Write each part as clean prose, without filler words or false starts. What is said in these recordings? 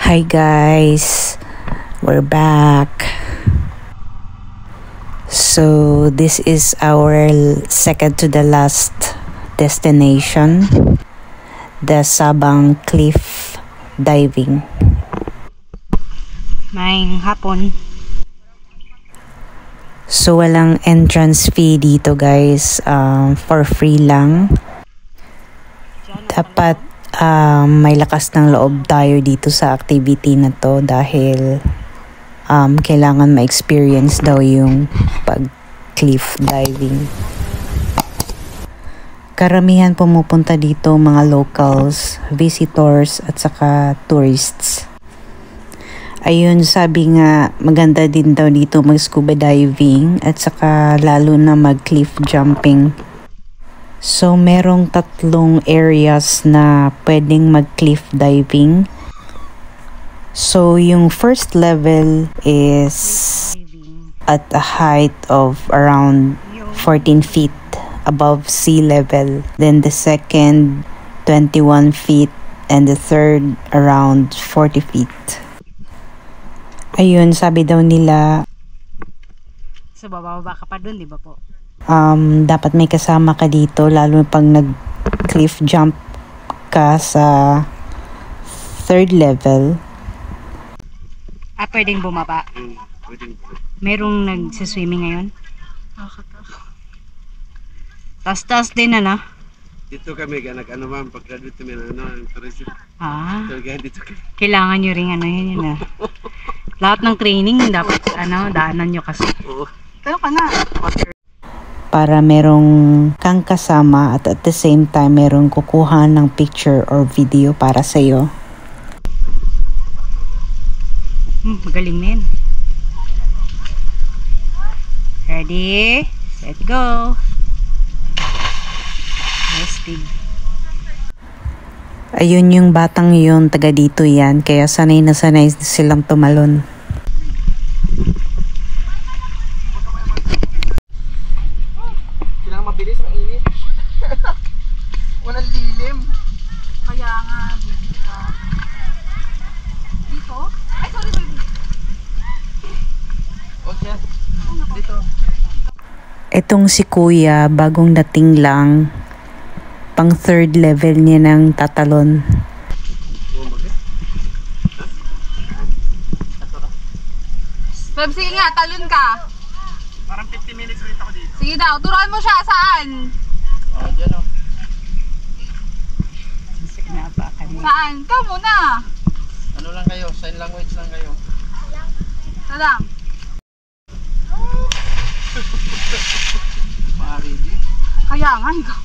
Hi guys, we're back. So this is our second to the last destination, the Sabang Cliff Diving. Maayong hapon. So walang entrance fee dito guys, for free lang. Dapat may lakas ng loob tayo dito sa activity na to dahil kailangan ma-experience daw yung pag-cliff diving. Karamihan pumupunta dito mga locals, visitors at saka tourists. Ayun, sabi nga maganda din daw dito mag-scuba diving at saka lalo na mag-cliff jumping. So, merong 3 areas na pwedeng mag-cliff diving. So, yung first level is at a height of around 14 feet above sea level. Then the second, 21 feet. And the third, around 40 feet. Ayun, sabi daw nila, So, bababa ka pa dun, di ba po? dapat may kasama ka dito lalo pag nag-cliff jump ka sa 3rd level. Pwedeng bumaba? Merong nagsiswimming ngayon? Tas-tas din na. Dito kami nag-ano ma'am, pag-graduate kami ng tourism. Dito kami. Kailangan nyo ring yun. Lahat ng training dapat daanan nyo kasi. Tayo ka na. Para merong kang kasama at the same time merong kukuha ng picture or video para sa iyo. Magaling na yun. Ready? Let's go. Resting. Ayun yung batang yun, taga dito yan, kaya sanay na sanay silang tumalon. Mabilis ang init. Walang lilim. Kaya nga, dito? Ay, sorry. Okay. Dito. Etong si Kuya, bagong dating lang, pang 3rd level niya ng tatalon. Sige nga, talon ka. Parang 50 minutes ulit ako dito. Sige daw, turuan mo siya. Saan? Diyan o. Saan? Ikaw muna. Ano lang kayo? Sign language lang kayo. Salam. Kaya nga, ikaw.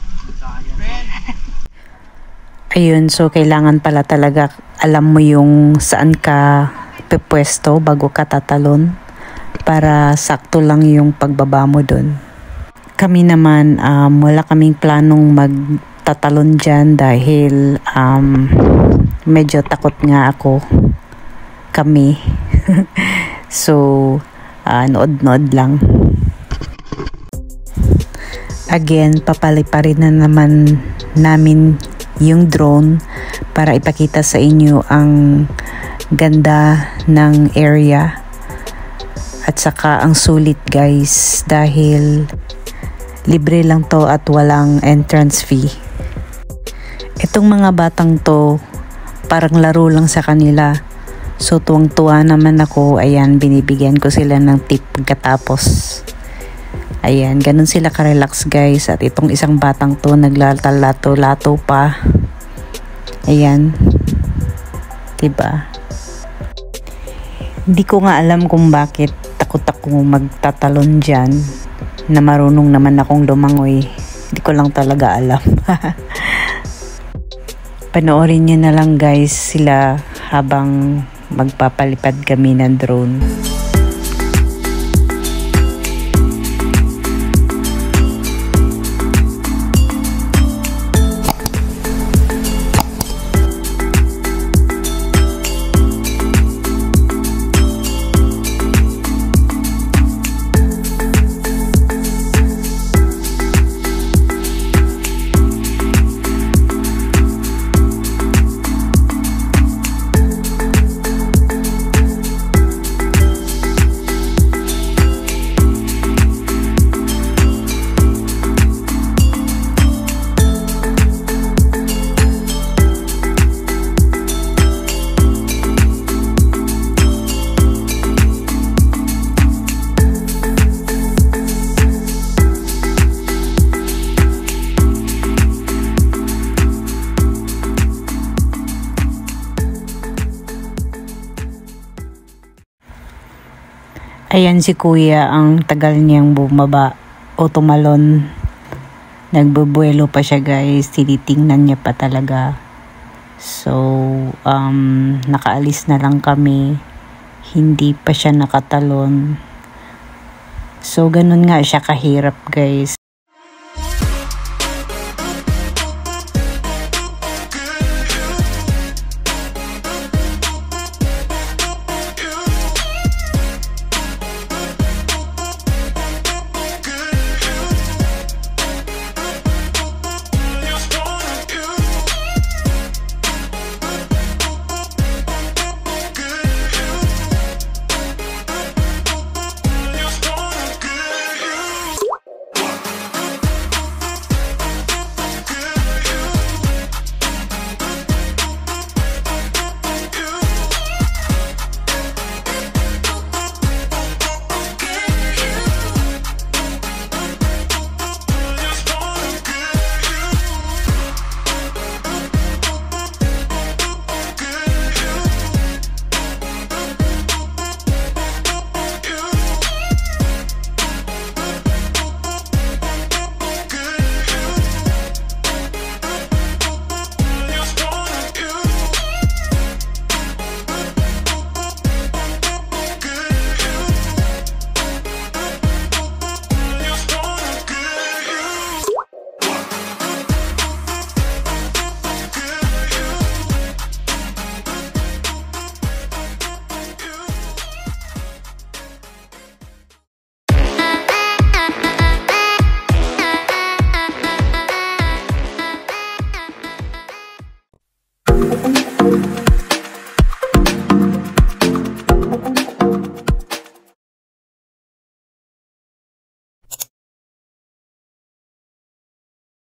Ayun, so kailangan pala talaga alam mo yung saan ka pepwesto bago ka tatalon para sakto lang yung pagbaba mo dun. Kami naman, wala kaming planong magtatalon dyan dahil medyo takot nga ako kami. So, nood-nood lang. Again, papaliparin na naman namin yung drone para ipakita sa inyo ang ganda ng area at saka ang sulit guys dahil libre lang to at walang entrance fee. Itong mga batang to parang laro lang sa kanila, so tuwang-tuwa naman ako. Ayan, binibigyan ko sila ng tip pagkatapos. Ayan, ganun sila ka-relax guys. At itong isang batang to naglalato-lato pa. Ayan, diba? Hindi ko nga alam kung bakit takot ako magtatalon dyan na marunong naman akong lumangoy. Hindi ko lang talaga alam. Panoorin nyo na lang guys sila habang magpapalipad kami ng drone. Ayan si kuya, ang tagal niyang bumaba o tumalon. Nagbubuelo pa siya guys, tinitingnan niya pa talaga. So, nakaalis na lang kami. Hindi pa siya nakatalon. So, ganun nga siya kahirap guys.